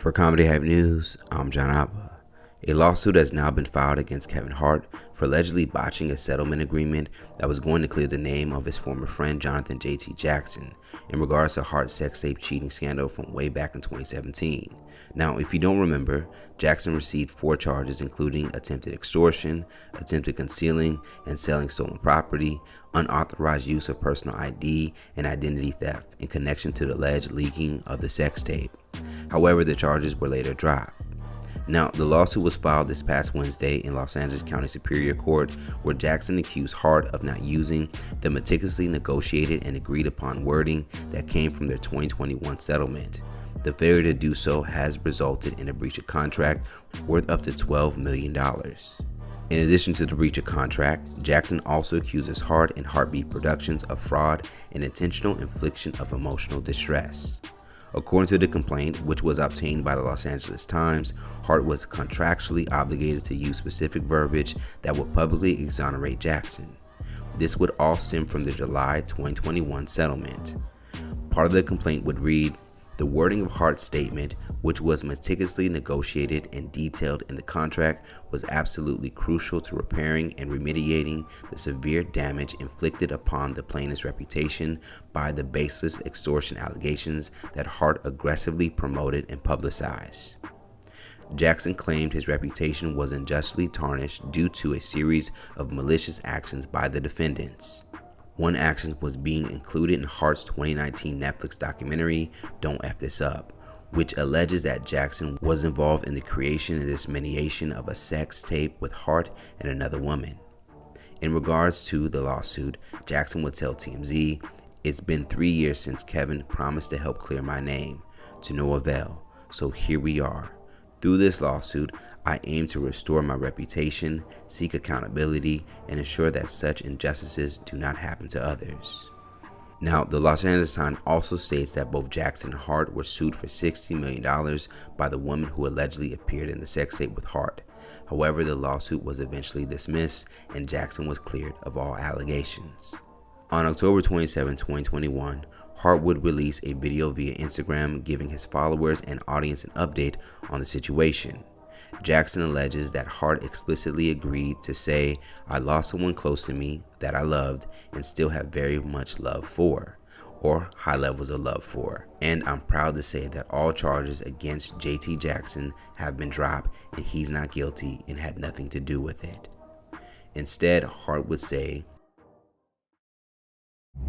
For Comedy Hype News, I'm John Appa. A lawsuit has now been filed against Kevin Hart for allegedly botching a settlement agreement that was going to clear the name of his former friend Jonathan JT Jackson in regards to Hart's sex tape cheating scandal from way back in 2017. Now, if you don't remember, Jackson received 4 charges including attempted extortion, attempted concealing and selling stolen property, unauthorized use of personal ID, and identity theft in connection to the alleged leaking of the sex tape. However, the charges were later dropped. Now, the lawsuit was filed this past Wednesday in Los Angeles County Superior Court, where Jackson accused Hart of not using the meticulously negotiated and agreed upon wording that came from their 2021 settlement. The failure to do so has resulted in a breach of contract worth up to $12 million. In addition to the breach of contract, Jackson also accuses Hart and Heartbeat Productions of fraud and intentional infliction of emotional distress. According to the complaint, which was obtained by the Los Angeles Times, Hart was contractually obligated to use specific verbiage that would publicly exonerate Jackson. This would all stem from the July 2021 settlement. Part of the complaint would read, "The wording of Hart's statement, which was meticulously negotiated and detailed in the contract, was absolutely crucial to repairing and remediating the severe damage inflicted upon the plaintiff's reputation by the baseless extortion allegations that Hart aggressively promoted and publicized." Jackson claimed his reputation was unjustly tarnished due to a series of malicious actions by the defendants. One action was being included in Hart's 2019 Netflix documentary, Don't F This Up, which alleges that Jackson was involved in the creation and dissemination of a sex tape with Hart and another woman. In regards to the lawsuit, Jackson would tell TMZ, "It's been 3 years since Kevin promised to help clear my name, to no avail, so here we are. Through this lawsuit, I aim to restore my reputation, seek accountability, and ensure that such injustices do not happen to others." Now, the Los Angeles Times also states that both Jackson and Hart were sued for $60 million by the woman who allegedly appeared in the sex tape with Hart. However, the lawsuit was eventually dismissed and Jackson was cleared of all allegations. On October 27, 2021, Hart would release a video via Instagram giving his followers and audience an update on the situation. Jackson alleges that Hart explicitly agreed to say, "I lost someone close to me that I loved and still have very much love for, or high levels of love for, and I'm proud to say that all charges against JT Jackson have been dropped and he's not guilty and had nothing to do with it." Instead, Hart would say,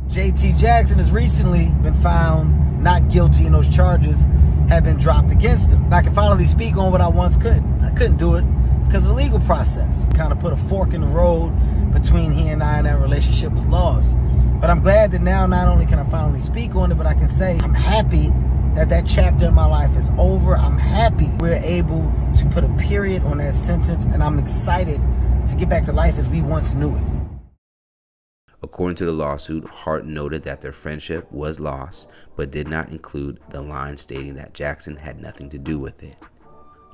JT Jackson has recently been found not guilty and those charges have been dropped against him. I can finally speak on what I once couldn't. I couldn't do it because of the legal process. Kind of put a fork in the road between he and I, and that relationship was lost. But I'm glad that now not only can I finally speak on it, but I can say I'm happy that that chapter in my life is over. I'm happy we're able to put a period on that sentence, and I'm excited to get back to life as we once knew it. According to the lawsuit, Hart noted that their friendship was lost, but did not include the line stating that Jackson had nothing to do with it.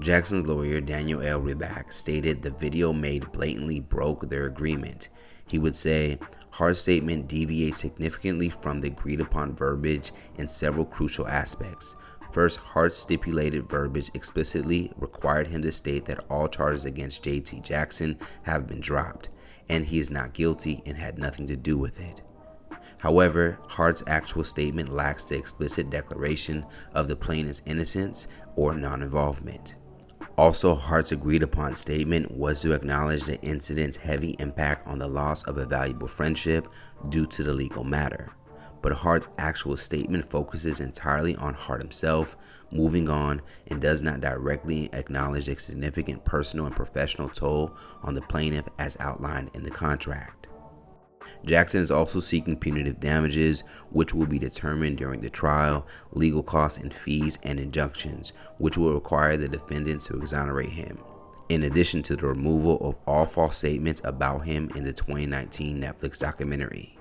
Jackson's lawyer, Daniel L. Riback, stated the video made blatantly broke their agreement. He would say, "Hart's statement deviates significantly from the agreed upon verbiage in several crucial aspects. First, Hart's stipulated verbiage explicitly required him to state that all charges against JT Jackson have been dropped, and he is not guilty and had nothing to do with it. However, Hart's actual statement lacks the explicit declaration of the plaintiff's innocence or non-involvement. Also, Hart's agreed upon statement was to acknowledge the incident's heavy impact on the loss of a valuable friendship due to the legal matter. But Hart's actual statement focuses entirely on Hart himself, moving on, and does not directly acknowledge the significant personal and professional toll on the plaintiff as outlined in the contract." Jackson is also seeking punitive damages, which will be determined during the trial, legal costs and fees, and injunctions, which will require the defendants to exonerate him, in addition to the removal of all false statements about him in the 2019 Netflix documentary.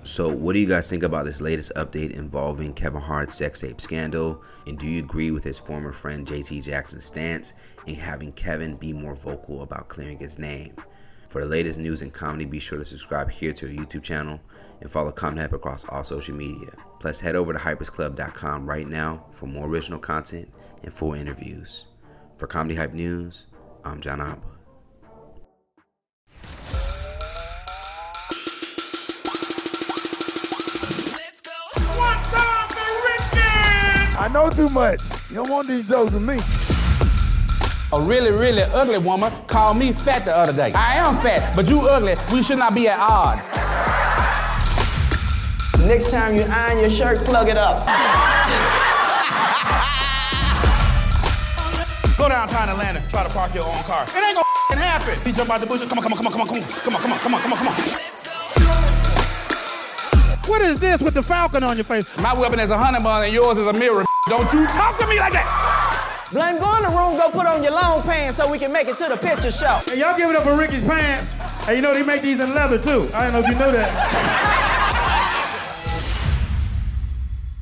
So what do you guys think about this latest update involving Kevin Hart's sex tape scandal? And do you agree with his former friend JT Jackson's stance in having Kevin be more vocal about clearing his name? For the latest news and comedy, be sure to subscribe here to our YouTube channel and follow Comedy Hype across all social media. Plus, head over to hypersclub.com right now for more original content and full interviews. For Comedy Hype News, I'm John Abba. I know too much. You don't want these jokes with me. A really, really ugly woman called me fat the other day. I am fat, but you ugly. We should not be at odds. Next time you iron your shirt, plug it up. Go downtown Atlanta, try to park your own car. It ain't gonna happen. You jump out the bushes. Come on. What is this with the falcon on your face? My weapon is a honey bun and yours is a mirror. Don't you talk to me like that. Blame, go in the room, go put on your long pants so we can make it to the picture show. Hey, y'all give it up for Ricky's pants. Hey, you know they make these in leather too. I don't know if you knew that.